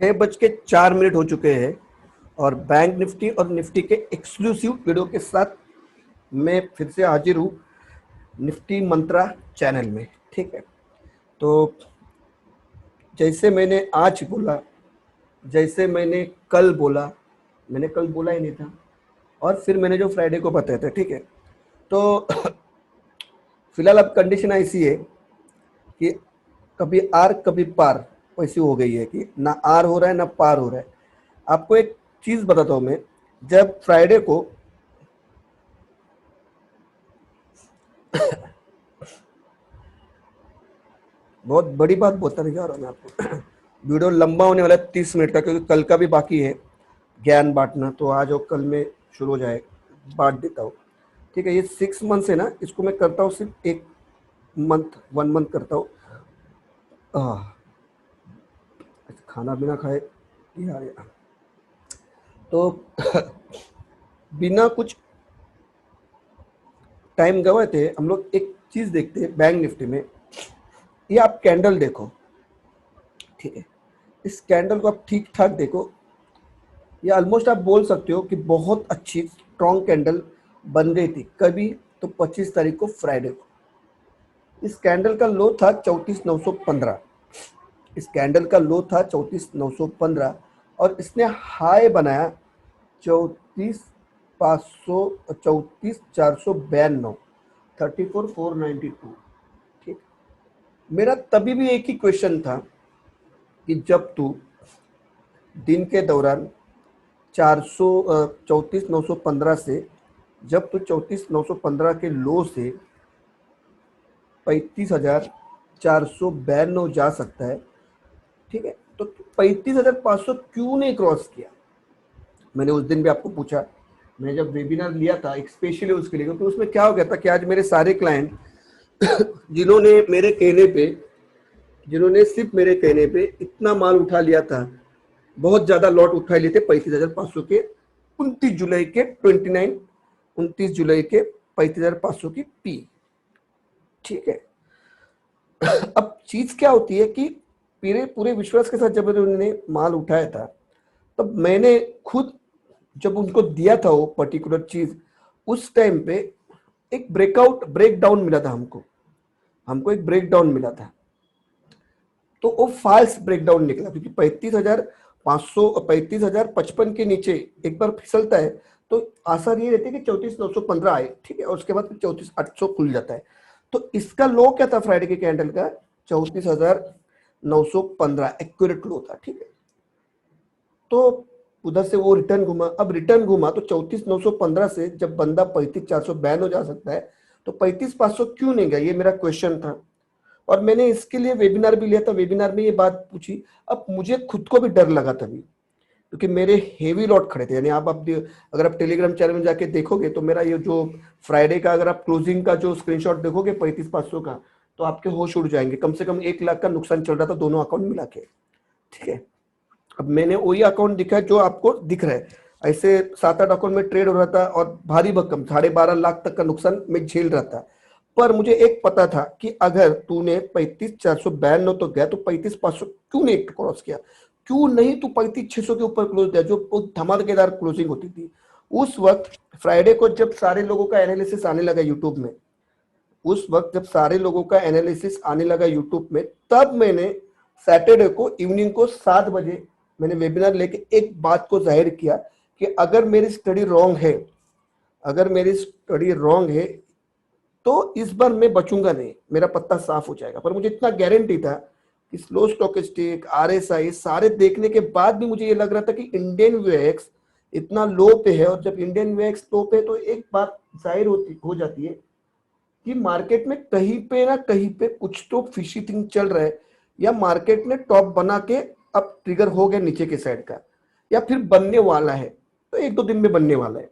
6:04 हो चुके हैं और बैंक निफ्टी और निफ्टी के एक्सक्लूसिव वीडियो के साथ मैं फिर से हाजिर हूँ निफ्टी मंत्रा चैनल में। ठीक है, तो जैसे मैंने आज बोला, जैसे मैंने कल बोला, मैंने कल बोला ही नहीं था, और फिर मैंने जो फ्राइडे को बताया था। ठीक है, तो फिलहाल अब कंडीशन ऐसी है कि कभी आर कभी पार वैसी हो गई है कि ना आर हो रहा है ना पार हो रहा है। आपको एक चीज़ बताता हूँ मैं, जब फ्राइडे को बहुत बड़ी बात बताने जा रहा हूँ मैं आपको। वीडियो लंबा होने वाला है 30 मिनट का, क्योंकि कल का भी बाकी है ज्ञान बांटना, तो आज और कल में शुरू हो जाए, बांट देता हूँ। ठीक है, ये 6 मंथ है ना, इसको मैं करता हूँ सिर्फ 1 मंथ करता हूँ। खाना बिना खाए या तो बिना कुछ टाइम गवाए थे हम लोग एक चीज़ देखते हैं बैंक निफ्टी में। ये आप कैंडल देखो, ठीक है, इस कैंडल को आप ठीक ठाक देखो। ये ऑलमोस्ट आप बोल सकते हो कि बहुत अच्छी स्ट्रॉन्ग कैंडल बन गई थी कभी, तो 25 तारीख को फ्राइडे को। इस कैंडल का लो था 34,915। इस कैंडल का लो था 34,915 और इसने हाई बनाया 34,500, 34,492, 34,492। ठीक, मेरा तभी भी एक ही क्वेश्चन था कि जब तू दिन के दौरान 34,915 से, जब तो 34,915 के लो से 35,492 जा सकता है, ठीक है, तो 35,500 क्यों नहीं क्रॉस किया? मैंने उस दिन भी आपको पूछा, मैंने जब वेबिनार लिया था एक स्पेशली उसके लिए, क्योंकि उसमें क्या हो गया था कि आज मेरे सारे क्लाइंट जिन्होंने मेरे कहने पे, जिन्होंने सिर्फ मेरे कहने पे इतना माल उठा लिया था, बहुत ज़्यादा लॉट उठा लिए थे 35,500 के 29 जुलाई के 29 के 35,500 की पी। ठीक है, अब चीज़ क्या होती है कि पूरे पूरे विश्वास के साथ जब उन्होंने माल उठाया था, तब मैंने खुद जब उनको दिया था वो पर्टिकुलर चीज़, उस टाइम पे एक ब्रेक डाउन मिला था हमको, हमको एक ब्रेक डाउन मिला था। तो वो फाल्स ब्रेकडाउन निकला, क्योंकि 35,500 35,055 के नीचे एक बार फिसलता है तो आसार ये रहती है कि 34,915 आए, ठीक है, और उसके बाद 34,800 खुल जाता है। तो इसका लो क्या था फ्राइडे के कैंडल का? 34,915 एक्यूरेट लो था। ठीक है, तो उधर से वो रिटर्न घुमा, अब रिटर्न घुमा तो 34,915 से जब बंदा 35,492 जा सकता है, तो 35,500 क्यों नहीं गया, ये मेरा क्वेश्चन था। और मैंने इसके लिए वेबिनार भी लिया था, वेबिनार में ये बात पूछी। अब मुझे खुद को भी डर लगा तभी, क्योंकि मेरे हेवी लॉट खड़े थे। यानी आप अगर आप टेलीग्राम चैनल में जाके देखोगे तो मेरा ये जो फ्राइडे का, अगर आप क्लोजिंग का जो स्क्रीनशॉट देखोगे 35,500 का, तो आपके होश उड़ जाएंगे। कम से कम 1 लाख का नुकसान चल रहा था दोनों अकाउंट मिला के। ठीक है, अब मैंने वही अकाउंट दिखा है जो आपको दिख रहा है। ऐसे 7-8 अकाउंट में ट्रेड हो रहा था और भारी भरकम 12.5 लाख तक का नुकसान मैं झेल रहा था। पर मुझे एक पता था कि अगर तूने 35,492 तो गया, तो 35,500 क्यों नहीं क्रॉस किया? क्यों नहीं तू 35,600 के ऊपर क्लोज दिया, जो धमाकेदार क्लोजिंग होती थी उस वक्त? फ्राइडे को जब सारे लोगों का एनालिसिस आने लगा यूट्यूब में, उस वक्त जब सारे लोगों का एनालिसिस आने लगा यूट्यूब में, तब मैंने सैटरडे को इवनिंग को 7 बजे मैंने वेबिनार लेके एक बात को जाहिर किया कि अगर मेरी स्टडी रॉन्ग है, अगर मेरी स्टडी रॉन्ग है तो इस बार मैं बचूंगा नहीं, मेरा पत्ता साफ हो जाएगा। पर मुझे इतना गारंटी था कि स्लो स्टॉकिस्टिक, आरएसआई सारे देखने के बाद भी मुझे ये लग रहा था कि इंडियन वीएक्स इतना लो पे है, और जब इंडियन वीएक्स लो पे है तो एक बात जाहिर हो जाती है कि मार्केट में कहीं पे ना कहीं पे कुछ तो फिशी थिंग चल रहा है, या मार्केट ने टॉप बना के अब ट्रिगर हो गया नीचे के साइड का, या फिर बनने वाला है, तो 1-2 दिन में बनने वाला है।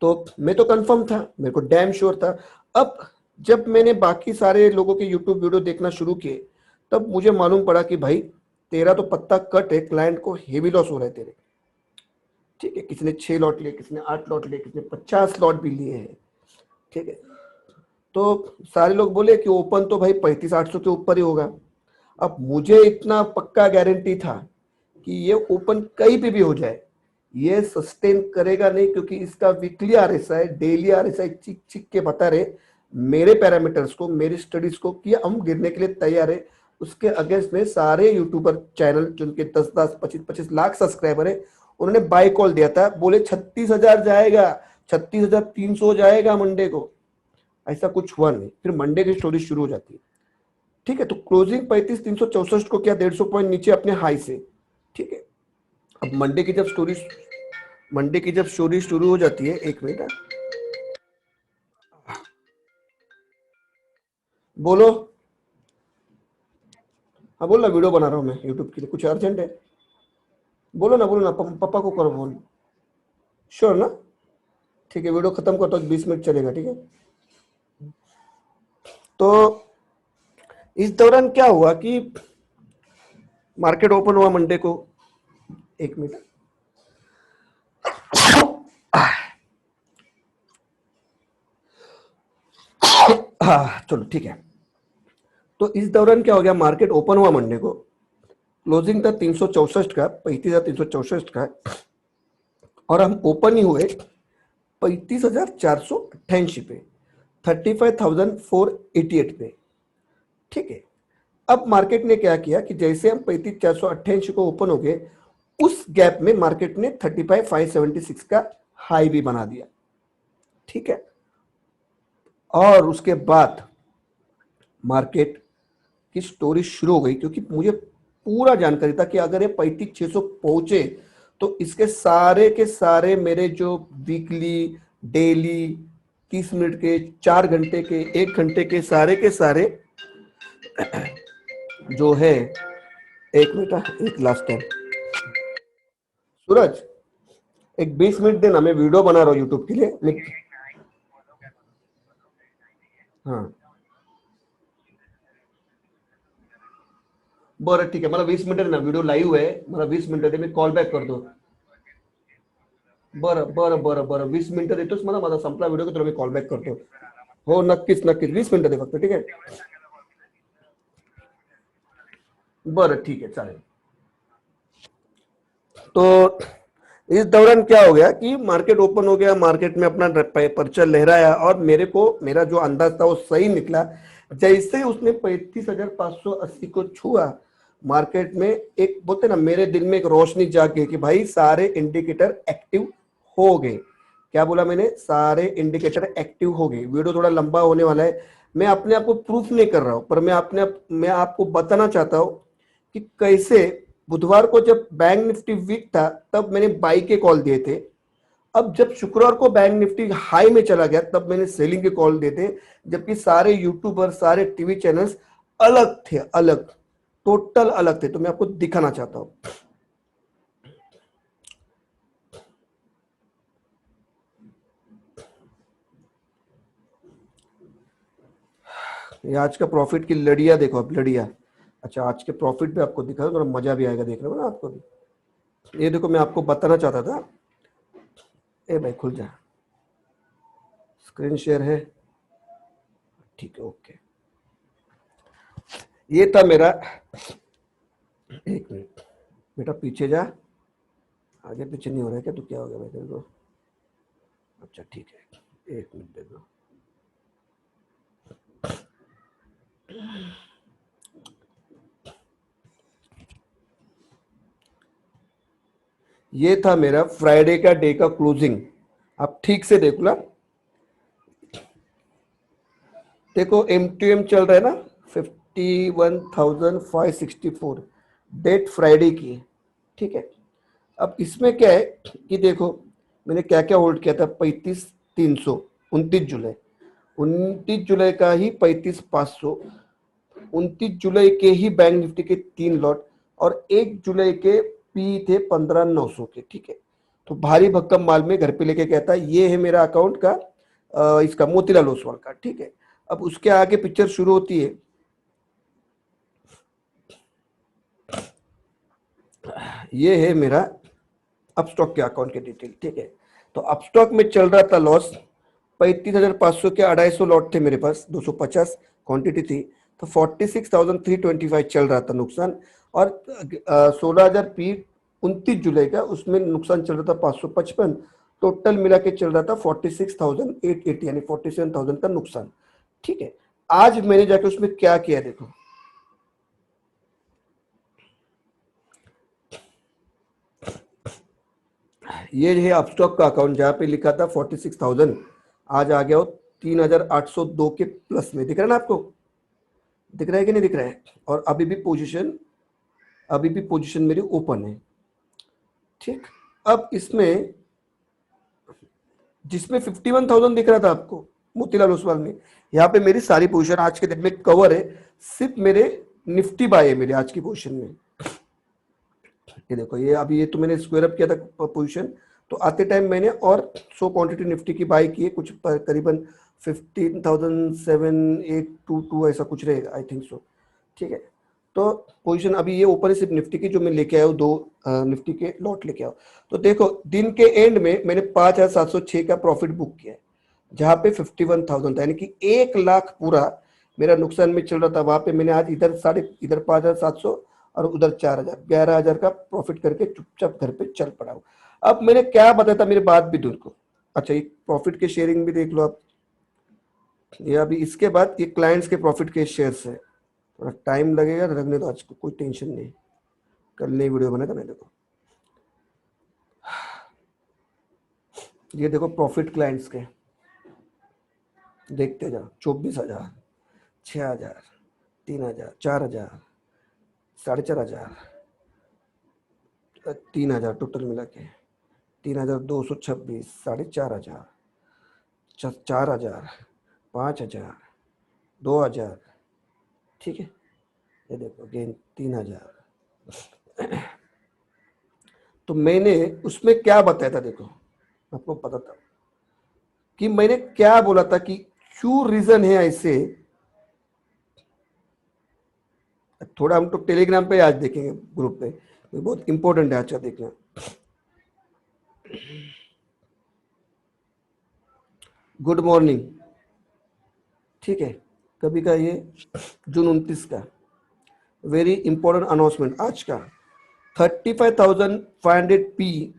तो मैं तो कंफर्म था, मेरे को डैम श्योर था। अब जब मैंने बाकी सारे लोगों के यूट्यूब वीडियो देखना शुरू किए, तब मुझे मालूम पड़ा कि भाई तेरा तो पत्ता कट है, क्लाइंट को हेवी लॉस हो रहा है तेरे। ठीक है, किसी ने 6 लॉट लिए, किसी ने 8 लॉट लिए, किसी ने 50 लॉट भी लिए हैं। ठीक है, तो सारे लोग बोले कि ओपन तो भाई 35,800 के ऊपर ही होगा। अब मुझे इतना पक्का गारंटी था कि ये ओपन कहीं पे भी हो जाए, ये सस्टेन करेगा नहीं, क्योंकि इसका वीकली आरएसआई, डेली आरएसआई चिक चिक के बता रहे मेरे पैरामीटर्स को, मेरी स्टडीज को, कि हम गिरने के लिए तैयार है। उसके अगेंस्ट में सारे यूट्यूबर चैनल जिनके 10-10, 25-25 लाख सब्सक्राइबर है, उन्होंने बाय कॉल दिया था, बोले 36,000 जाएगा, 36,300 जाएगा मंडे को। ऐसा कुछ हुआ नहीं, फिर मंडे की स्टोरी शुरू हो जाती है। ठीक है, तो क्लोजिंग 35,364 को क्या 150 पॉइंट नीचे अपने हाई से। ठीक है, अब मंडे की जब स्टोरी शुरू हो जाती है, एक मिनट बोलो। हाँ बोल ना, वीडियो बना रहा हूँ मैं यूट्यूब के लिए, कुछ अर्जेंट है? बोलो ना, पापा को करो फोन। श्योर ना? ठीक है, वीडियो खत्म करता हूँ, 20 मिनट चलेगा, ठीक है। तो इस दौरान क्या हुआ कि मार्केट ओपन हुआ मंडे को, एक मिनट, चलो ठीक है। तो इस दौरान क्या हो गया, मार्केट ओपन हुआ मंडे को, क्लोजिंग था 364 का, 35,364 का, और हम ओपन ही हुए 35,488 पे, 35,488 पे। ठीक है, अब मार्केट ने क्या किया कि जैसे हम 35,488 को ओपन हो गए, उस गैप में मार्केट ने 35,576 का हाई भी बना दिया। ठीक है, और उसके बाद मार्केट की स्टोरी शुरू हो गई, क्योंकि मुझे पूरा जानकारी था कि अगर ये 35,600 पहुंचे तो इसके सारे के सारे मेरे जो वीकली, डेली, 30 मिनट के, 4 घंटे के, 1 घंटे के सारे जो है, एक मिनट, एक लास्ट टाइम, सूरज एक 20 मिनट देना, मैं वीडियो बना रहा हूँ यूट्यूब के लिए। हाँ बरं ठीक आहे, मला 20 मिनिटं ना, व्हिडिओ लाईव्ह आहे, मला 20 मिनिटं दे, मी कॉल बॅक करतो. बरं बरं बरं बरं 20 मिनिटं देतोच, मला माझा संपला व्हिडिओ की तुला मी कॉल बॅक करतो. हो नक्कीच नक्कीच, 20 मिनिटं दे फक्त, ठीक आहे. बरं ठीक है, चालेल. तो इस दौरान क्या हो गया कि मार्केट ओपन हो गया, मार्केट में अपना पर्चा लहराया, और मेरे को मेरा जो अंदाज था वो सही निकला। जैसे ही उसने 35,580 को छुआ, मार्केट में एक बोलते ना, मेरे दिल में एक रोशनी जाग गई कि भाई सारे इंडिकेटर एक्टिव हो गए. क्या बोला मैंने? सारे इंडिकेटर एक्टिव हो गए. वीडियो थोड़ा लंबा होने वाला है, मैं अपने आप को प्रूफ नहीं कर रहा हूं, पर मैं आपको बताना चाहता हूं कि कैसे बुधवार को जब बैंक निफ्टी वीक था तब मैंने बाई के कॉल दिए थे. अब जब शुक्रवार को बैंक निफ्टी हाई में चला गया तब मैंने सेलिंग के कॉल दिए थे, जबकि सारे यूट्यूबर, सारे टीवी चैनल्स अलग थे, अलग, टोटल अलग थे. तो मैं आपको दिखाना चाहता हूं. ये आज का प्रॉफिट की लड़िया देखो, अब लड़िया. अच्छा, आज के प्रॉफिट भी आपको दिखा, थोड़ा मजा भी आएगा देखने में ना आपको भी. ये देखो, मैं आपको बताना चाहता था. ए भाई खुल जा, स्क्रीन शेयर है, ठीक है, ओके. ये था मेरा, एक मिनट बेटा पीछे जा, आगे पीछे नहीं हो रहा है क्या? तो क्या हो गया भाई तेरे को? अच्छा ठीक है, एक मिनट दे दो. ये था मेरा फ्राइडे का डे का क्लोजिंग. आप ठीक से देखो ना, देखो एमटीएम चल रहा है ना 51,564, डेट फ्राइडे की. ठीक है, अब इसमें क्या है कि देखो मैंने क्या क्या होल्ड किया था. 35,300 29 जुलाई, 29 जुलाई का ही 35,500, 29 जुलाई के ही बैंक निफ्टी के 3 लॉट, और 1 जुलाई के पी थे 15,900 के. ठीक है, तो भारी भक्कम माल में घर पे लेके गया था. ये है मेरा अकाउंट का इसका मोतीलाल ओसवाल का. ठीक है, अब उसके आगे पिक्चर शुरू होती है. ये है मेरा अपस्टॉक के अकाउंट के डिटेल. ठीक है, तो अपस्टॉक में चल रहा था लॉस. 35,500 के 250 लॉट थे मेरे पास, 250 क्वांटिटी थी, तो 46,325 चल रहा था नुकसान. और 16,000 पी 29 जुलाई का, उसमें नुकसान चल रहा था 555, टोटल मिला के चल रहा था 46,880 यानी 47,000 का नुकसान। ठीक है, आज मैंने जाके उसमें क्या किया देखो, ये है अपस्टॉक का अकाउंट जहां पे लिखा था 46,000, आज आ गया हो 3,802 के प्लस में। दिख रहा है ना आपको, दिख रहा है कि नहीं दिख रहा है? और अभी भी पोजीशन मेरी ओपन है। ठीक, अब इसमें जिसमें 51,000 दिख रहा था आपको मोतीलाल ओसवाल में, यहाँ पे मेरी सारी पोजीशन आज के दिन में कवर है, सिर्फ मेरे निफ्टी बाय है मेरे आज की पोजीशन में। ये देखो, ये अभी ये तो मैंने स्क्वायर अप किया था पोजीशन, तो आते टाइम मैंने और 100 क्वांटिटी निफ्टी की बाय की है, कुछ करीबन 15,782 ऐसा कुछ रहेगा, आई थिंक सो। ठीक है, तो पोजीशन अभी ये ऊपर है सिर्फ निफ्टी की, जो मैं लेके आया हूँ 2 निफ्टी के लॉट लेके आओ। तो देखो दिन के एंड में मैंने 5,706 का प्रॉफिट बुक किया है, जहां पे 51,000 था, यानी कि 1 लाख पूरा मेरा नुकसान में चल रहा था। वहां पे मैंने आज इधर 5,700 और उधर 4,000, 11,000 का प्रॉफिट करके चुपचाप घर पे चल पड़ा हूं। अब मैंने क्या बताया था, मेरी बात भी दूर को। अच्छा, ये प्रॉफिट के शेयरिंग भी देख लो आप, ये अभी इसके बाद ये क्लाइंट्स के प्रॉफिट के शेयर्स है, थोड़ा टाइम लगेगा, रखने दो, आज को कोई टेंशन नहीं, कल नई वीडियो बनेगा। मैं देखो, ये देखो प्रॉफिट क्लाइंट्स के, देखते जाओ, 24,000, 6,000, 3,000, 4,000, 4,500, 3,000 टोटल मिला के, 3,226, 4,500, 4,000, 5,000, 2,000। ठीक है, ये देखो अगेन 3,000। तो मैंने उसमें क्या बताया था देखो, आपको पता था कि मैंने क्या बोला था कि क्यों रीजन है ऐसे। थोड़ा हम तो टेलीग्राम पे आज देखेंगे ग्रुप पे, ये बहुत इंपॉर्टेंट है, अच्छा देखना। गुड मॉर्निंग, ठीक है, कभी का ये जून 29 का वेरी इंपॉर्टेंट अनाउंसमेंट आज का, 35,500 P,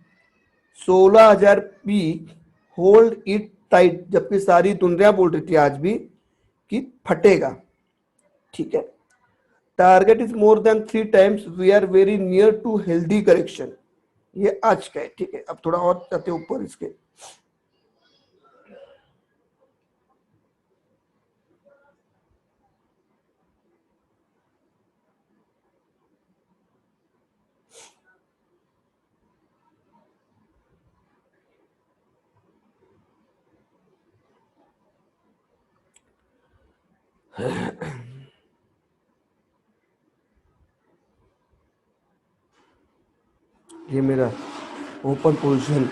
16,000 P, hold it tight, जबकि सारी दुनिया बोल रही थी आज भी कि फटेगा। ठीक है, target is more than 3 times, we are very near to healthy correction, ये आज का है। ठीक है, अब थोड़ा और जाते ऊपर इसके, ये मेरा ओपन पोजीशन,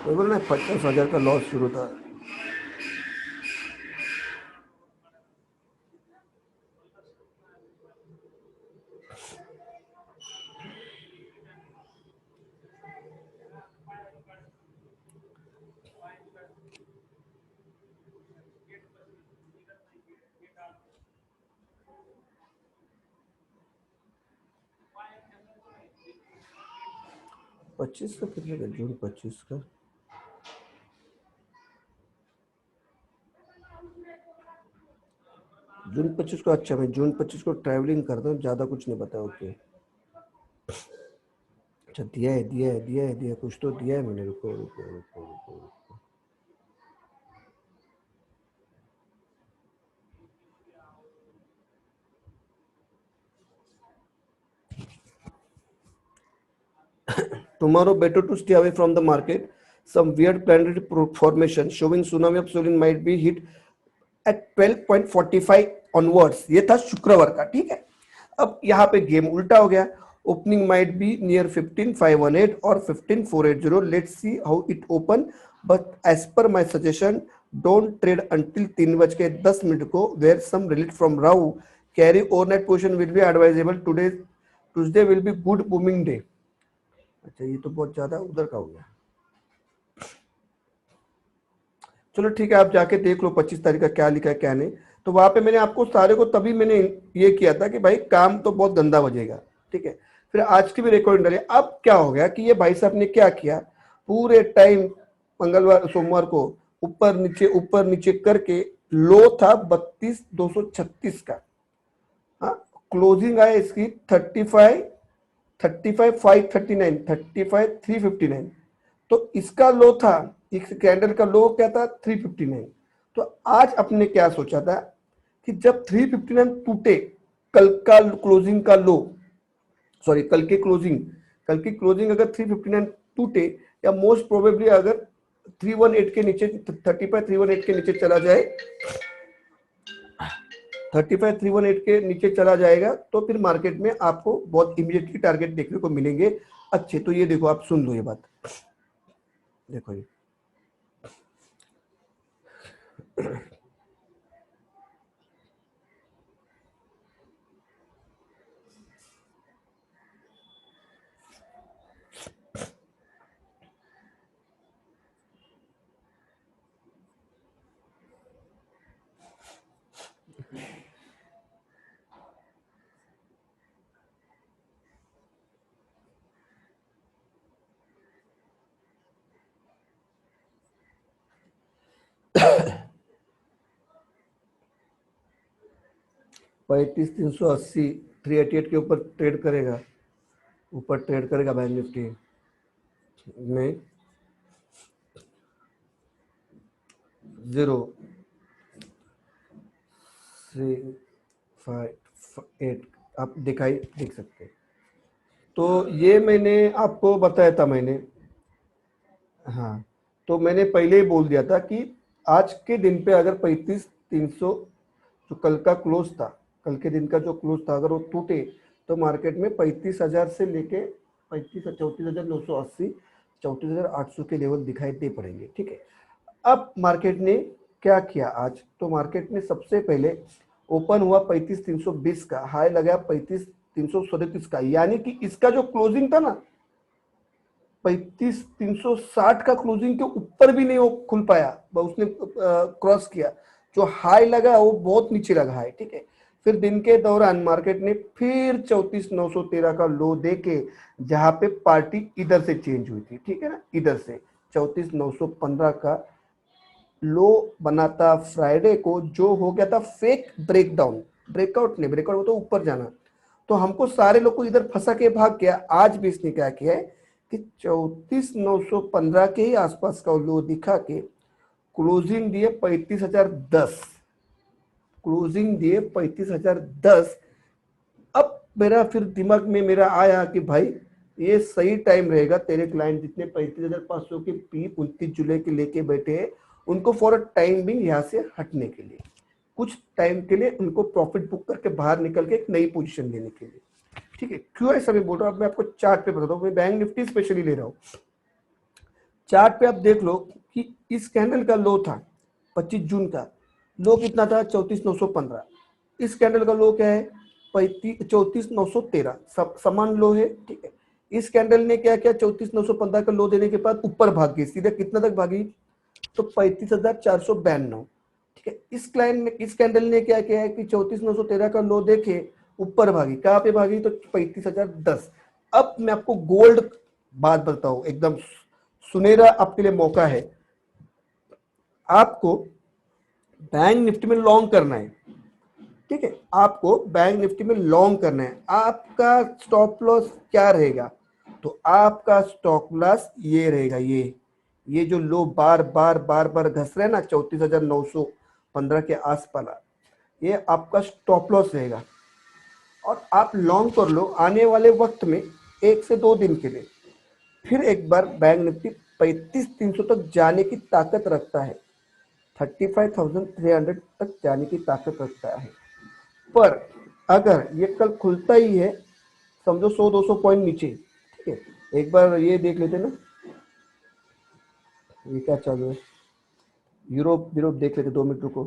बोल ना 50,000 का लॉस शुरू था। पच्चीस का कितने का, जून 25 का, जून 25 को। अच्छा, मैं जून 25 को ट्रैवलिंग करता हूँ, ज़्यादा कुछ नहीं पता। ओके, अच्छा, दिया है, कुछ तो दिया है मैंने, रुको रुको रुको रुको रुको। Tomorrow better to stay away from the market. Some weird planetary formation showing tsunami of solar might be hit at 12.45 onwards। ये था शुक्रवार का। ठीक है, अब यहाँ पे गेम उल्टा हो गया, ओपनिंग माइट बी नियर 15,518 और 15,480। Let's see how it open, but as per my suggestion don't trade until 3:10 को, where some relief from Rahu, carry overnight position will be advisable, today Tuesday will be good booming day. अच्छा, ये तो बहुत ज्यादा उधर का हो गया। चलो ठीक है, आप जाके देख लो 25 तारीख का क्या लिखा है क्या नहीं। तो वहां पे मैंने आपको सारे को तभी मैंने ये किया था कि भाई काम तो बहुत गंदा बजेगा। ठीक है, फिर आज की भी रिकॉर्डिंग डाली। अब क्या हो गया कि ये भाई साहब ने क्या किया, पूरे टाइम मंगलवार सोमवार को ऊपर नीचे करके लो था 32,236 का, हाँ, क्लोजिंग आया इसकी 35,539, 35,359। तो इसका लो था, इस कैंडल का लो क्या था 359। तो आज अपने क्या सोचा था कि जब 359 टूटे, कल का क्लोजिंग का लो, सॉरी कल की क्लोजिंग अगर 359 टूटे, या मोस्ट प्रोबेबली अगर 318 के नीचे 35,318 के नीचे चला जाए, 35,318 के नीचे चला जाएगा, तो फिर मार्केट में आपको बहुत इमीडिएटली टारगेट देखने को मिलेंगे अच्छे। तो ये देखो, आप सुन लो ये बात, देखो ये 35,380, 388 के ऊपर ट्रेड करेगा बैंक निफ्टी में 0.358 आप देख सकते हैं। तो ये मैंने आपको बताया था मैंने, हाँ, तो मैंने पहले ही बोल दिया था कि आज के दिन पे अगर 35,300 जो कल का क्लोज था, कल के दिन का जो क्लोज था, अगर वो टूटे तो मार्केट में 35,000 से लेके 34,980, 34,800 के लेवल दिखाई दे पड़ेंगे, ठीक है। अब मार्केट ने क्या किया आज, तो मार्केट ने सबसे पहले ओपन हुआ 35,320 का, हाई लगा 35,337 का, यानी कि इसका जो क्लोजिंग था ना 35,360 का, क्लोजिंग के ऊपर भी नहीं वो खुल पाया, उसने क्रॉस किया, जो हाई लगा वो बहुत नीचे लगा हाई, ठीक है। फिर दिन के दौरान मार्केट ने फिर 34,913 का लो देके, जहां पे पार्टी इधर से चेंज हुई थी, ठीक है ना, इधर से 34,915 का लो बना था फ्राइडे को, जो हो गया था फेक ब्रेकडाउन, ब्रेकआउट तो ऊपर जाना। तो हमको सारे लोग को इधर फंसा के भाग गया। आज भी इसने क्या किया है कि 34,915 के ही आसपास का लो दिखा के क्लोजिंग दिए 35,010, क्लोजिंग दिए 35,010। अब मेरा फिर दिमाग में मेरा आया कि भाई ये सही टाइम रहेगा, तेरे क्लाइंट जितने 35,500 के पीक 29 जुलाई के लेके बैठे हैं, उनको फॉर अ टाइम भी यहाँ से हटने के लिए, कुछ टाइम के लिए उनको प्रॉफिट बुक करके बाहर निकल के एक नई पोजीशन लेने के लिए, ठीक है। क्यों ऐसा मैं बोल रहा हूँ, मैं आपको चार्ट पे बताता हूँ, मैं बैंक निफ्टी स्पेशली ले रहा हूँ। चार्ट पे आप देख लो कि इस कैंडल का लो था 25 जून का, लो कितना था 34,915। इस कैंडल का लो क्या है 34,913, समान लो है, ठीक है। इस कैंडल ने क्या किया, 34,915 का लो देने के बाद ऊपर भाग गई, सीधे कितना तक भागी, तो 35,492, ठीक है। इस कैंडल ने क्या किया है कि 34,913 का लो देके ऊपर भागी, कहाँ पे भागी, तो 35,010। अब मैं आपको गोल्ड बात बताऊं, एकदम सुनहरा आपके लिए मौका है, आपको बैंक निफ्टी में लॉन्ग करना है, ठीक है, आपको बैंक निफ्टी में लॉन्ग करना है। आपका स्टॉप लॉस क्या रहेगा, तो आपका स्टॉप लॉस ये रहेगा, ये जो लो बार बार घस रहे हैं ना 34,915 के आसपास, ये आपका स्टॉप लॉस रहेगा। और आप लॉन्ग कर लो आने वाले वक्त में 1 से 2 दिन के लिए, फिर एक बार बैंक निफ्टी 35,300 तक जाने की ताकत रखता है, 35,300 तक जाने की ताकत रखता है। पर अगर ये कल खुलता ही है, समझो 100-200 पॉइंट नीचे, ठीक है, एक बार ये देख लेते ना, ये क्या चालू है, यूरोप यूरोप देख लेते, 2 मिनट रुको।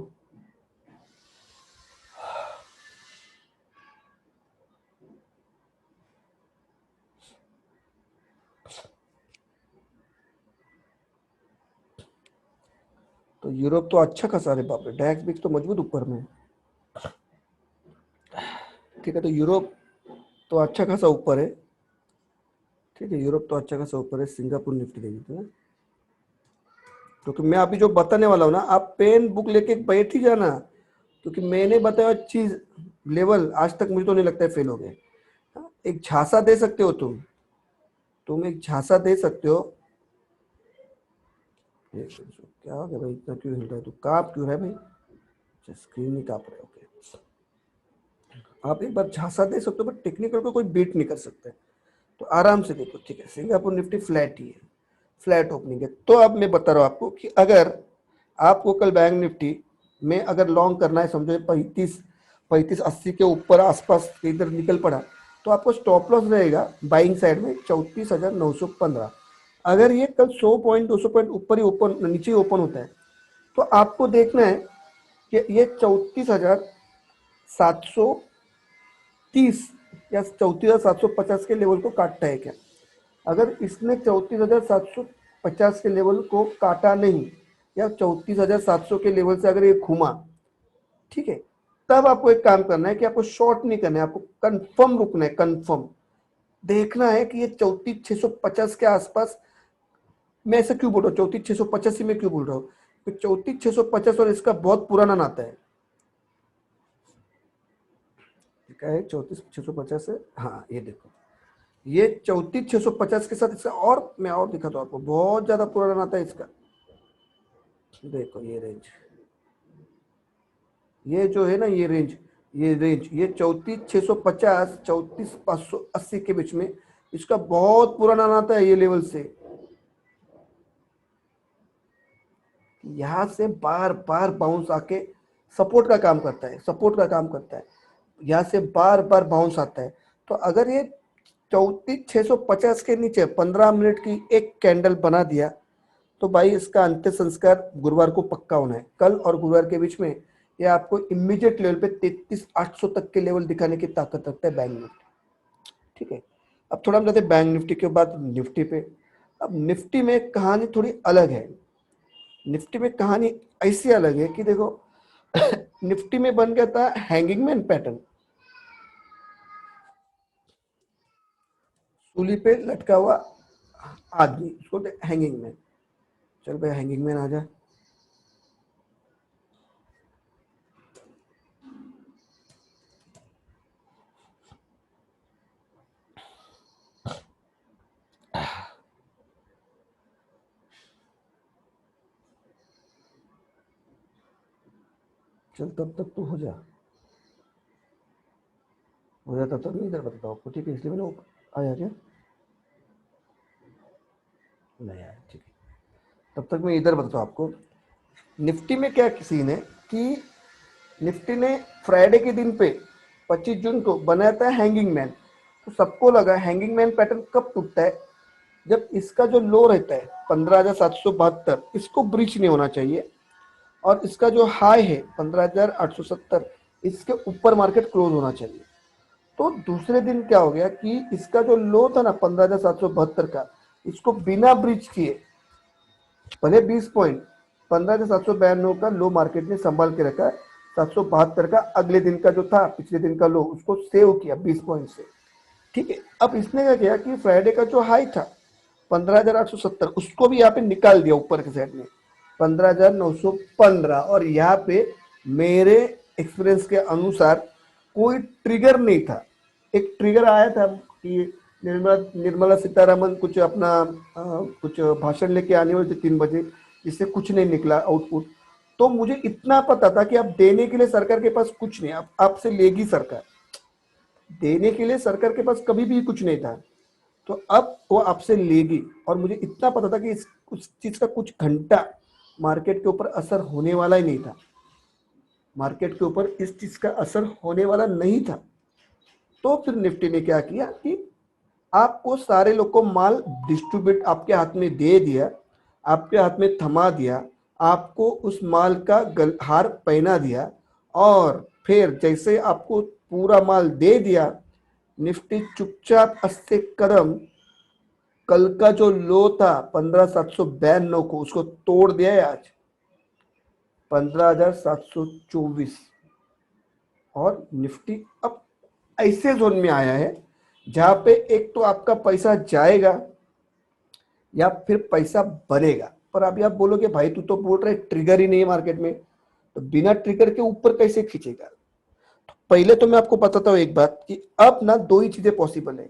तो यूरोप तो अच्छा खासा, अरे बाप रे, डैक्स बिक्स तो मजबूत ऊपर में, ठीक है। तो यूरोप तो अच्छा खासा ऊपर है, ठीक है, यूरोप तो अच्छा खासा ऊपर है, सिंगापुर निफ्टी देखिए ना, क्योंकि मैं अभी जो बताने वाला हूँ ना, आप पेन बुक लेके बैठ ही जाना, क्योंकि मैंने बताया चीज लेवल आज तक मुझे तो नहीं लगता है फेल हो गए। हाँ, एक झांसा दे सकते हो तुम एक झांसा दे सकते हो। क्या हो गया भाई, इतना क्यों हिल रहा है, तू कांप क्यों रहा है भाई? अच्छा, स्क्रीन नहीं कांप रहा है, ओके। आप एक बार झांसा दे सकते हो, बट टेक्निकल को कोई बीट नहीं कर सकता है। तो आराम से देखो, ठीक है, सिंगापुर निफ्टी फ्लैट ही है, फ्लैट ओपनिंग है। तो अब मैं बता रहा हूँ आपको कि अगर आपको कल बैंक निफ्टी में अगर लॉन्ग करना है, समझो 35 80 के ऊपर आसपास इधर निकल पड़ा, तो आपको स्टॉप लॉस रहेगा बाइंग साइड में 34,915। अगर ये कल 100 पॉइंट 200 पॉइंट ऊपर ही ओपन नीचे ही ओपन होता है, तो आपको देखना है कि ये 34,730 या 34,750 के लेवल को काटता है क्या। अगर इसने 34,750 के लेवल को काटा नहीं, या 34,700 के लेवल से अगर ये घूमा, ठीक है, तब आपको एक काम करना है कि आपको शॉर्ट नहीं करना है, आपको कंफर्म रुकना है, कंफर्म देखना है कि ये 34,650 के आसपास। मैं ऐसा क्यों बोल रहा हूँ 34,685 में क्यों बोल रहा हूँ, 34,650 और इसका बहुत पुराना नाता है। क्या है 34,650 है, हाँ ये देखो, ये 34,650 के साथ इसका, और मैं और दिखाता हूँ आपको, बहुत ज्यादा पुराना नाता है इसका। देखो ये रेंज, ये जो है ना, ये 34,650 34,580 के बीच में इसका बहुत पुराना नाता है ये लेवल से। यहां से बार बार बाउंस आके सपोर्ट का काम करता है, सपोर्ट का काम करता है, यहाँ से बार बार बाउंस आता है। तो अगर ये 34,650 के नीचे 15 मिनट की एक कैंडल बना दिया, तो भाई इसका अंत्य संस्कार गुरुवार को पक्का होना है। कल और गुरुवार के बीच में ये आपको इमीडिएट लेवल पे 33,800 तक के लेवल दिखाने की ताकत रखता है बैंक निफ्टी। ठीक है, अब थोड़ा हम जाते हैं बैंक निफ्टी के बाद निफ्टी पे। अब निफ्टी में कहानी थोड़ी अलग है, निफ्टी में कहानी ऐसी अलग है कि देखो निफ्टी में बन गया था हैंगिंग मैन पैटर्न, सूली पे लटका हुआ आदमी, उसको हैंगिंग मैन। चल भाई हैंगिंग मैन आ जा। चल तब तक तू हो जा तब तक मैं इधर बताता हूँ आपको, ठीक है, इसलिए मैंने आया क्या, नहीं आया, ठीक है। तब तक मैं इधर बताता हूँ आपको निफ्टी में क्या सीन है कि निफ्टी ने फ्राइडे के दिन पे 25 जून को बनाया था हैंगिंग मैन। तो सबको लगा हैंगिंग मैन पैटर्न कब टूटता है, जब इसका जो लो रहता है 15,772 इसको ब्रीच नहीं होना चाहिए, और इसका जो हाई है 15,870 इसके ऊपर मार्केट क्लोज होना चाहिए। तो दूसरे दिन क्या हो गया कि इसका जो लो था ना 15,772 का, इसको बिना ब्रीच किए, भले 20 पॉइंट, 15,792 का लो मार्केट ने संभाल के रखा, 772 का अगले दिन का जो था पिछले दिन का लो उसको सेव किया 20 पॉइंट से। ठीक है, अब इसने क्या किया कि फ्राइडे का जो हाई था 15,870 उसको भी यहाँ पे निकाल दिया ऊपर के साइड में 15,915, और यहाँ पे मेरे एक्सपीरियंस के अनुसार कोई ट्रिगर नहीं था। एक ट्रिगर आया था कि निर्मला निर्मला सीतारमन कुछ अपना कुछ भाषण लेके आने वाले थे 3 बजे, जिससे कुछ नहीं निकला आउटपुट। तो मुझे इतना पता था कि अब देने के लिए सरकार के पास कुछ नहीं, अब आपसे लेगी सरकार, देने के लिए सरकार के पास कभी भी कुछ नहीं था, तो अब वो आपसे लेगी। और मुझे इतना पता था कि इस उस चीज का कुछ घंटा मार्केट के ऊपर असर होने वाला ही नहीं था, मार्केट के ऊपर इस चीज का असर होने वाला नहीं था। तो फिर निफ्टी ने क्या किया कि आपको सारे लोग को माल डिस्ट्रीब्यूट आपके हाथ में दे दिया, आपके हाथ में थमा दिया, आपको उस माल का हार पहना दिया, और फिर जैसे आपको पूरा माल दे दिया, निफ्टी चुपचाप 80 कदम कल का जो लो था 15,792 को उसको तोड़ दिया है आज 15,724, और निफ्टी अब ऐसे जोन में आया है जहां पे एक तो आपका पैसा जाएगा या फिर पैसा बनेगा। पर अभी आप बोलोगे भाई तू तो बोल रहे ट्रिगर ही नहीं है मार्केट में, तो बिना ट्रिगर के ऊपर कैसे खींचेगा। तो पहले तो मैं आपको बताता हूँ एक बात कि अब ना दो ही चीजें पॉसिबल है,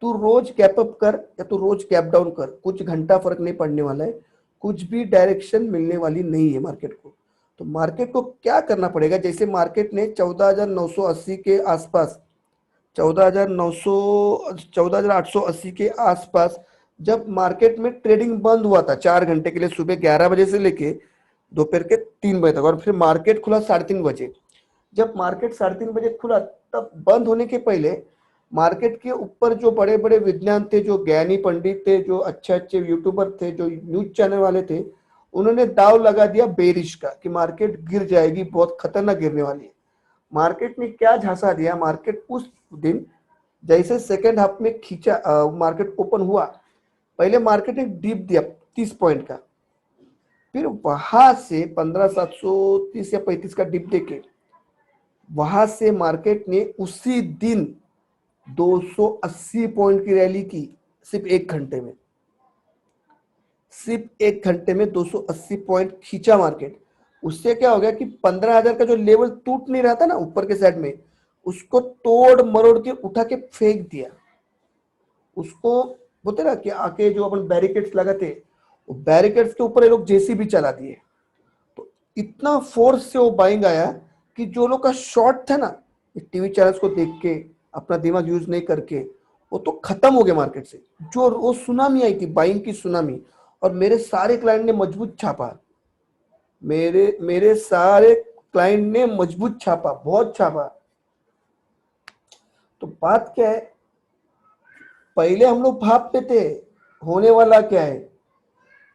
तू रोज गैप अप कर या तू रोज गैप डाउन कर, कुछ घंटा फर्क नहीं पड़ने वाला है, कुछ भी डायरेक्शन मिलने वाली नहीं है मार्केट को। तो मार्केट को क्या करना पड़ेगा, जैसे मार्केट ने 14,980 के आसपास, 14,880 के आसपास जब मार्केट में ट्रेडिंग बंद हुआ था 4 घंटे के लिए, सुबह 11 बजे से लेके दोपहर के 3 बजे तक, और फिर मार्केट खुला 3:30 बजे। जब मार्केट 3:30 बजे खुला तब बंद होने के पहले मार्केट के ऊपर जो बड़े बड़े विद्वान थे, जो ज्ञानी पंडित थे, जो अच्छे अच्छे यूट्यूबर थे, जो न्यूज चैनल वाले थे, उन्होंने दाव लगा दिया बेरिश का कि मार्केट गिर जाएगी, बहुत खतरनाक गिरने वाली है। मार्केट ने क्या झांसा दिया, मार्केट उस दिन जैसे सेकेंड हाफ में खींचा, मार्केट ओपन हुआ, पहले मार्केट ने डीप दिया 30 पॉइंट का, फिर वहां से 15,730 या 35 का डिप देके वहां से मार्केट ने उसी दिन 280 पॉइंट की रैली की, सिर्फ 1 घंटे में, सिर्फ 1 घंटे में 280 पॉइंट खींचा मार्केट। उससे क्या हो गया कि 15,000 का जो लेवल टूट नहीं रहा था ना ऊपर के साइड में, उसको तोड़ मरोड़ के उठा के फेंक दिया। उसको बोलते ना कि आके जो अपन बैरिकेड्स लगाते, वो बैरिकेड्स के ऊपर ये लोग जेसीबी चला दिए। तो इतना फोर्स से वो बाइंग आया कि जो लोग का शॉर्ट था ना, टीवी चैनल्स को देख के अपना दिमाग यूज नहीं करके, वो तो खत्म हो गए मार्केट से। जो वो सुनामी आई थी, बाइंग की सुनामी, और मेरे सारे क्लाइंट ने मजबूत छापा, मेरे मेरे सारे क्लाइंट ने मजबूत छापा, बहुत छापा। तो बात क्या है, पहले हम लोग भापते थे होने वाला क्या है,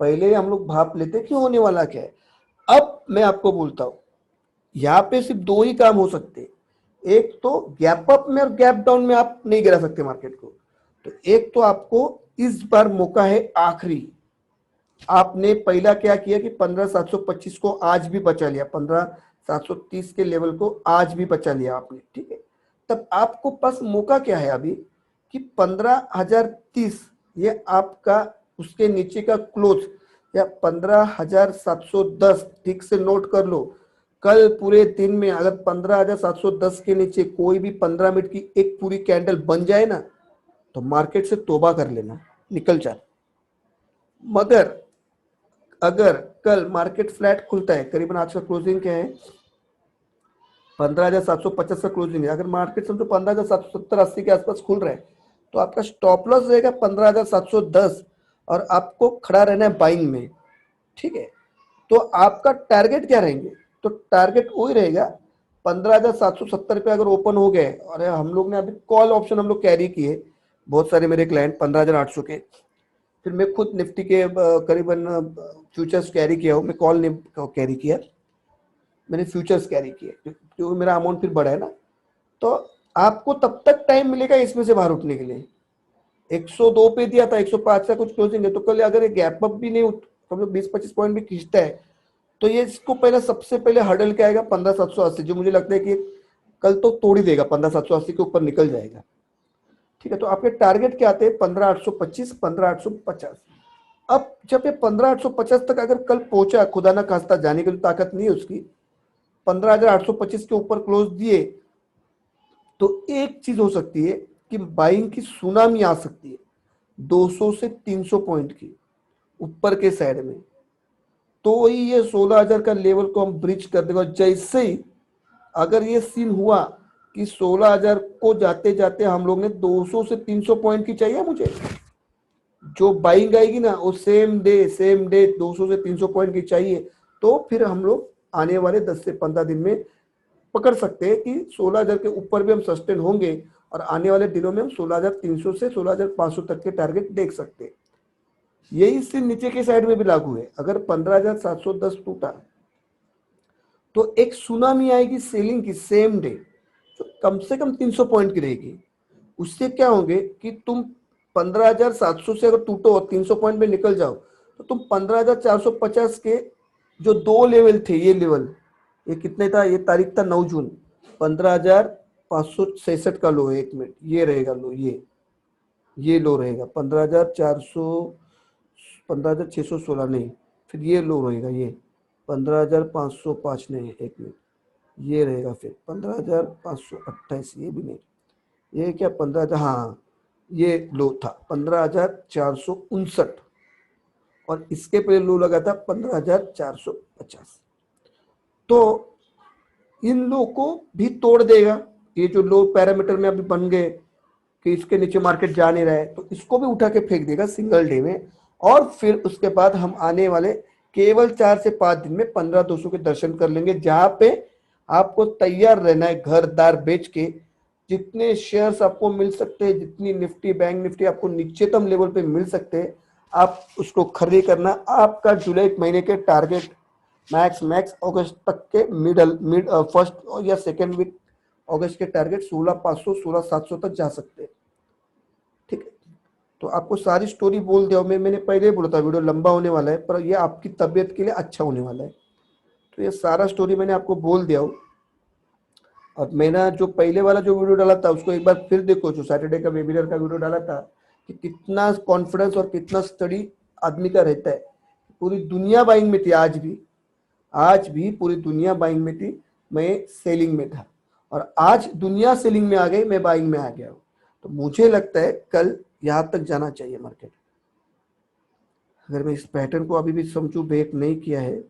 पहले हम लोग भाप लेते कि होने वाला क्या है। अब मैं आपको बोलता हूं, यहाँ पे सिर्फ दो ही काम हो सकते, एक तो गैप अप में और गैप डाउन में आप नहीं गिरा सकते मार्केट को। तो एक तो आपको इस बार मौका है आखिरी। आपने पहला क्या किया कि 15,725 को आज भी बचा लिया, 15,730 के लेवल को आज भी बचा लिया आपने, ठीक है। तब आपको पास मौका क्या है अभी कि 15,030 ये आपका उसके नीचे का क्लोज, या 15,710, ठीक से नोट कर लो। कल पूरे दिन में अगर 15,710 के नीचे कोई भी 15 मिनट की एक पूरी कैंडल बन जाए ना, तो मार्केट से तौबा कर लेना, निकल जा। मगर अगर कल मार्केट फ्लैट खुलता है, करीबन आज का क्लोजिंग क्या है, 15,750 का क्लोजिंग है, अगर मार्केट समझो 15,770-80 के आसपास खुल रहा है, तो आपका स्टॉप लॉस रहेगा 15,710, और आपको खड़ा रहना है बाइंग में, ठीक है। तो आपका टारगेट क्या रहेंगे, तो टारगेट वही रहेगा 15,770 पे अगर ओपन हो गए। और हम लोग ने अभी कॉल ऑप्शन हम लोग कैरी किए, बहुत सारे मेरे क्लाइंट 15,800 के, फिर मैं खुद निफ्टी के करीबन फ्यूचर्स कैरी किया हूँ, मैं कॉल नहीं कैरी किया, मैंने फ्यूचर्स कैरी किए क्योंकि मेरा अमाउंट फिर बढ़ा है ना। तो आपको तब तक टाइम मिलेगा इसमें से बाहर उठने के लिए। 102 पे दिया था, 105 का कुछ क्लोजिंग है, तो कल अगर गैप अप भी नहीं हम लोग 20-25 पॉइंट भी खींचता है, तो ये इसको पहले सबसे पहले हर्डल क्या आएगा 15,780, जो मुझे लगता है कि कल तो तोड़ ही देगा, 15,780 के ऊपर निकल जाएगा, ठीक है। तो आपके टारगेट क्या आते हैं 15,825, 15,850। अब जब ये 15,850 तक अगर कल पहुंचा, खुदा ना खास्ता, जाने की तो ताकत नहीं है उसकी, 15,825 के ऊपर क्लोज दिए, तो एक चीज हो सकती है कि बाइंग की सुनामी आ सकती है 200 से 300 पॉइंट की ऊपर के साइड में। तो ये 16,000 का लेवल को हम ब्रिज कर देगा। जैसे ही अगर ये सीन हुआ कि 16,000 को जाते जाते हम लोग ने 200 से 300 पॉइंट की चाहिए मुझे, जो बाइंग आएगी ना वो सेम डे 200 से 300 पॉइंट की चाहिए, तो फिर हम लोग आने वाले 10 से 15 दिन में पकड़ सकते हैं कि 16,000 के ऊपर भी हम सस्टेन होंगे, और आने वाले दिनों में हम 16,300 से 16,500 तक के टारगेट देख सकते हैं। यही सीन नीचे के साइड में भी लागू है। अगर 15,710 टूटा तो एक सुनामी आएगी सेलिंग की सेम डे, जो कम से कम 300 पॉइंट की रहेगी। उससे क्या होंगे कि तुम 15,700 से अगर टूटो और 300 पॉइंट में निकल जाओ, तो तुम 15,450 के जो दो लेवल थे, ये लेवल, ये कितने था, ये तारीख था 9 जून, 15,566 का लो है, 1 मिनट, ये रहेगा लो, ये ये लो रहेगा 15,400, 15,616 नहीं, फिर ये लो रहेगा ये 15,505 नहीं, एक मिनट, ये रहेगा फिर 15,528, ये भी नहीं, ये क्या 15,000, हाँ ये लो था 15,459, और इसके पहले लो लगा था 15,450। तो इन लो को भी तोड़ देगा, ये जो लो पैरामीटर में अभी बन गए कि इसके नीचे मार्केट जा नहीं रहा है, तो इसको भी उठा के फेंक देगा सिंगल डे में। और फिर उसके बाद हम आने वाले केवल 4 से 5 दिन में 15,200 के दर्शन कर लेंगे, जहां पे आपको तैयार रहना है घर दार बेच के, जितने शेयर्स आपको मिल सकते हैं, जितनी निफ्टी बैंक निफ्टी आपको निश्चितम लेवल पे मिल सकते हैं, आप उसको खरीद करना। आपका जुलाई महीने के टारगेट मैक्स मैक्स अगस्त तक के मिड फर्स्ट या सेकेंड वीक अगस्त के टारगेट 16,500 16,700 तक जा सकते हैं। ठीक है, तो आपको सारी स्टोरी बोल दिया मैंने पहले ही बोला था वीडियो लंबा होने वाला है, पर ये आपकी तबीयत के लिए अच्छा होने वाला है। तो ये सारा स्टोरी मैंने आपको बोल दिया हूँ। और मैंने जो पहले वाला जो वीडियो डाला था उसको एक बार फिर देखो, जो सैटरडे का वेबिनार का वीडियो डाला था, कि कितना कॉन्फिडेंस और कितना स्टडी आदमी का रहता है। पूरी दुनिया बाइंग में थी, आज भी पूरी दुनिया बाइंग में थी, मैं सेलिंग में था, और आज दुनिया सेलिंग में आ गई, मैं बाइंग में आ गया हूँ। तो मुझे लगता है कल यहां तक जाना चाहिए मार्केट, अगर मैं इस पैटर्न को अभी भी समझू ब्रेक नहीं किया है।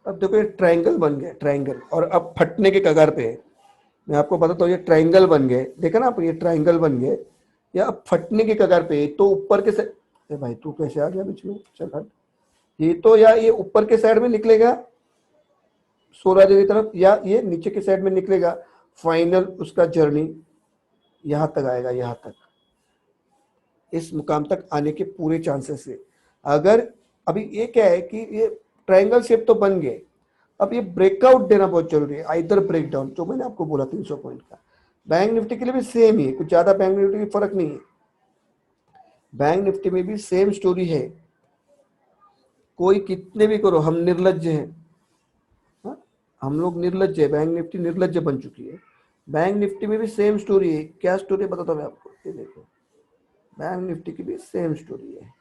अब देखो ये ट्रायंगल बन गया, ट्रायंगल, और अब फटने के कगार पे है। मैं आपको बताता हूँ, ये ट्रायंगल बन गए, देखा ना आप, ये ट्रायंगल बन गए, या अब फटने के कगार पे है। तो ऊपर के ए भाई तू कैसे आ गया बीच में, चल हट। ये तो या ये ऊपर के साइड में निकलेगा 16 की तरफ, या ये नीचे के साइड में निकलेगा। फाइनल उसका जर्नी यहाँ तक आएगा, यहाँ तक, इस मुकाम तक आने के पूरे चांसेस है। अगर अभी ये क्या है कि ये ट्रायंगल शेप तो बन गए, अब ये ब्रेकआउट देना बहुत जरूरी है, आइदर ब्रेकडाउन, जो मैंने आपको बोला 300 पॉइंट का। बैंक निफ्टी के लिए भी सेम ही है, कुछ ज्यादा बैंक निफ्टी में फर्क नहीं है, बैंक निफ्टी में भी सेम स्टोरी है। कोई कितने भी करो, हम निर्लज्ज हैं, हाँ? हम लोग निर्लज्ज है, बैंक निफ्टी निर्लज्ज बन चुकी है। बैंक निफ्टी में भी सेम स्टोरी है। क्या स्टोरी है बताता हूँ मैं आपको, ये देखो, बैंक निफ्टी की भी सेम स्टोरी है।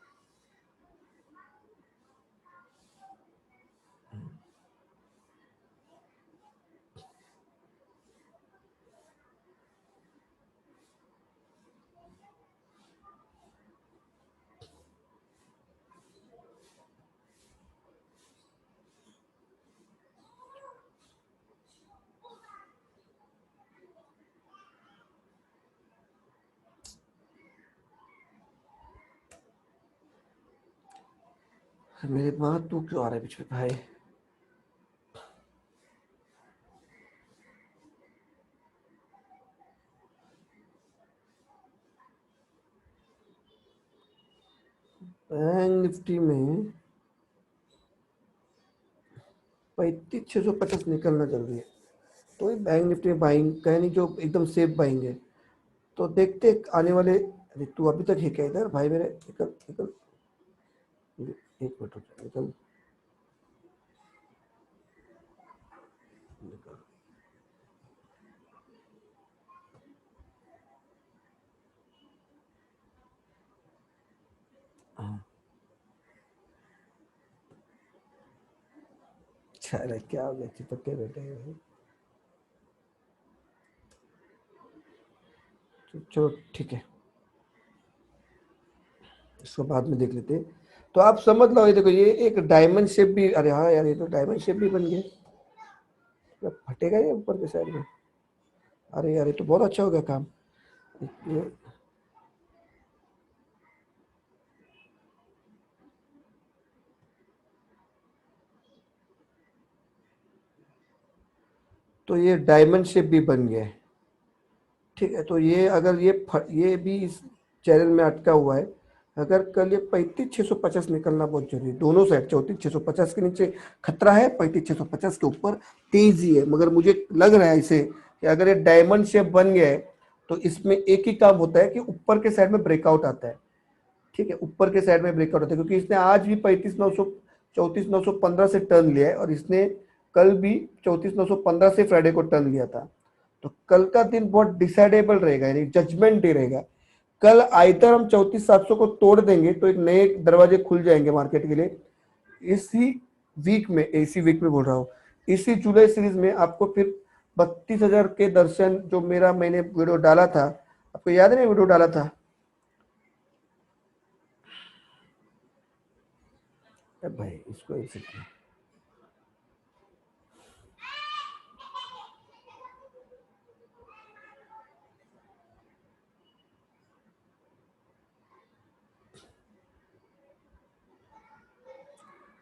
मेरे माँ तू क्यों आ रहा है बीच में भाई। बैंक निफ्टी में 35,650 निकलना जरूरी है। तो ये बैंक निफ्टी में बाइंग कहीं नहीं, जो एकदम सेफ बाइंग है। तो देखते आने वाले, अरे तू अभी तक है क्या इधर भाई मेरे, निकल निकल, एक मिनट रुक जा, निकल निकल। हाँ, चल क्या हो गया, चिपक के बैठे हैं भाई। चलो ठीक है, इसको बाद में देख लेते हैं। तो आप समझ लो, ये देखो ये एक डायमंड शेप भी, अरे हाँ यार ये तो डायमंड शेप भी बन गया, तो फटेगा ये ऊपर के साइड में। अरे यार ये तो बहुत अच्छा हो गया काम ये। तो ये डायमंड शेप भी बन गया है। ठीक है, तो ये अगर ये भी इस चैनल में अटका हुआ है, अगर कल ये 35,650 निकलना बहुत जरूरी है, दोनों साइड 34,650 के नीचे खतरा है, 35,650 के ऊपर तेजी है। मगर मुझे लग रहा है इसे कि कि अगर ये डायमंड शेप बन गया है तो इसमें एक ही काम होता है कि ऊपर के साइड में ब्रेकआउट आता है, ठीक है, ऊपर के साइड में ब्रेकआउट होता है, क्योंकि इसने आज भी 34,915 से टर्न लिया है और इसने कल भी 34,915 से फ्राइडे को टर्न लिया था। तो कल का दिन बहुत डिसाइडेबल रहेगा, यानी जजमेंट डे रहेगा। कल आइतर हम 34,700 को तोड़ देंगे तो एक नए दरवाजे खुल जाएंगे मार्केट के लिए। इसी वीक में बोल रहा हूँ, इसी जुलाई सीरीज में आपको फिर 32,000 के दर्शन, जो मेरा मैंने वीडियो डाला था, आपको याद है ना वीडियो डाला था? भाई इसको ऐसे किया,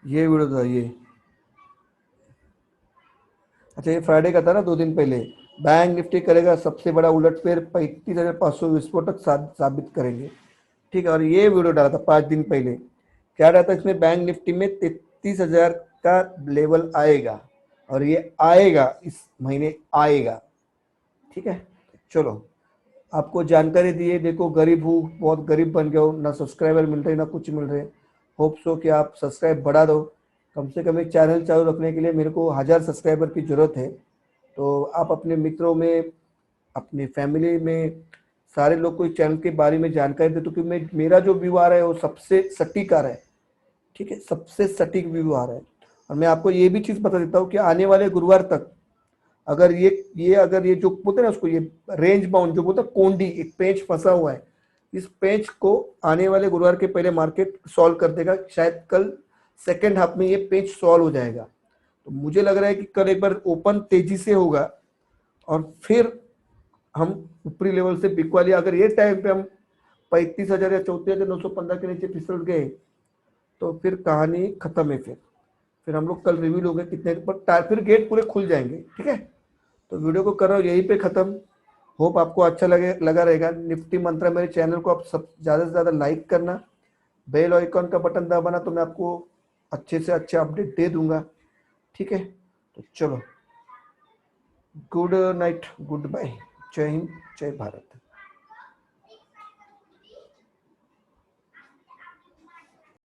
ये वीडियो था ये। अच्छा ये फ्राइडे का था ना, 2 दिन पहले। बैंक निफ्टी करेगा सबसे बड़ा उलटफेर, 35,500 विस्फोटक साबित करेंगे, ठीक है। और ये वीडियो डाला था 5 दिन पहले। क्या डाला था इसमें? बैंक निफ्टी में 33,000 का लेवल आएगा और ये आएगा, इस महीने आएगा, ठीक है। चलो आपको जानकारी दी है। देखो गरीब हूँ, बहुत गरीब बन गया हूँ, ना सब्सक्राइबर मिल रहे ना कुछ मिल रहे। होप सो कि आप सब्सक्राइब बढ़ा दो। कम से कम एक चैनल चालू रखने के लिए मेरे को 1000 सब्सक्राइबर की ज़रूरत है। तो आप अपने मित्रों में, अपनी फैमिली में सारे लोग को इस चैनल के बारे में जानकारी दे, तो कि मेरा जो व्यू आ रहा है वो सबसे सटीक आ रहा है, ठीक है, सबसे सटीक व्यू आ रहा है। और मैं आपको ये भी चीज़ बता देता हूँ कि आने वाले गुरुवार तक अगर ये जो बोलते हैं ना उसको, ये रेंज बाउंड जो बोलते हैं, कोंडी एक पेंच फंसा हुआ है, इस पेंच को आने वाले गुरुवार के पहले मार्केट सॉल्व कर देगा। शायद कल सेकेंड हाफ में ये पेंच सॉल्व हो जाएगा। तो मुझे लग रहा है कि कल एक बार ओपन तेजी से होगा और फिर हम ऊपरी लेवल से बिकवा लिया। अगर ये टाइम पे हम 35,000 या 34,915 के नीचे फिसल गए तो फिर कहानी खत्म है। फिर हम लोग कल रिव्यू होंगे कितने पर, फिर गेट पूरे खुल जाएंगे, ठीक है। तो वीडियो को कर रहा हूँ यहीं पे खत्म। होप आपको अच्छा लगा रहेगा। निफ्टी मंत्रा मेरे चैनल को आप सब ज़्यादा से ज़्यादा लाइक करना, बेल आइकॉन का बटन दबाना, तो मैं आपको अच्छे से अच्छे अपडेट दे दूंगा, ठीक है। तो चलो, गुड नाइट, गुड बाय, जय हिंद, जय भारत।